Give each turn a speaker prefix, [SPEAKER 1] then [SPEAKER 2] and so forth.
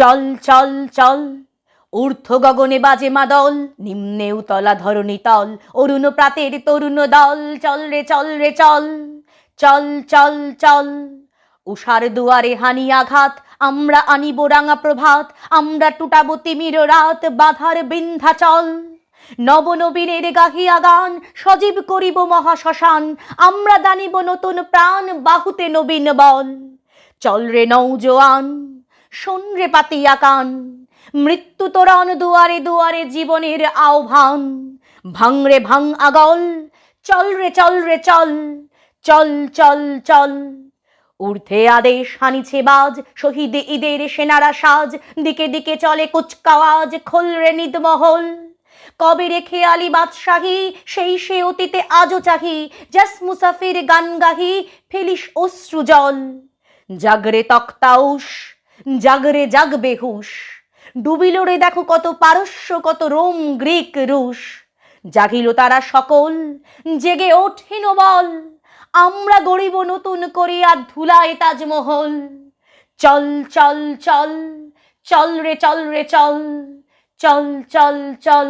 [SPEAKER 1] চল চল চল ঊর্ধ্ব গগনে বাজে মাদল, নিম্নে উতলা ধরণী তল, অরুণ প্রাতের তরুণ দল। চল রে চল রে চল, চল চল চল। উষার দুয়ারে হানি আঘাত, আমরা আনিব রাঙা প্রভাত, আমরা টুটাবো তিমির রাত, বাধার বিন্ধ্যাচল। নবনবীনের গাহিয়া গান, সজীব করিব মহাশ্মশান, আমরা দানিব নতুন প্রাণ, বাহুতে নবীন বল। চল রে নৌজোয়ান, শোন রে পাতিয়া কান, মৃত্যু তোরণ দুয়ারে দুয়ারে জীবনের আহ্বান। ভাঙ রে ভাঙ আগল, চল রে চল রে চল, চল চল চল। ঊর্ধ্বে আদেশ হানিছে বাজ, শহীদ ঈদের সেনারা সাজ, দিকে দিকে চলে কুচকাওয়াজ, খোল রে নিদমহল। কবে রে খেয়ালি বাদশাহী, সেই সে অতীতে আজও চাহি, জাস মুসাফির গান গাহি, ফেলিস অশ্রু জল। জাগরে তক্তাউস, জাগরে জাগবে হুশ, ডুবিল রে দেখো কত পারস্য, কত রোম গ্রিক রুশ। জাগিল তারা সকল, জেগে ওঠেন বল, আমরা গড়িব নতুন করিয়া ধুলায় তাজমহল। চল চল চল, চল রে চল রে চল, চল চল চল।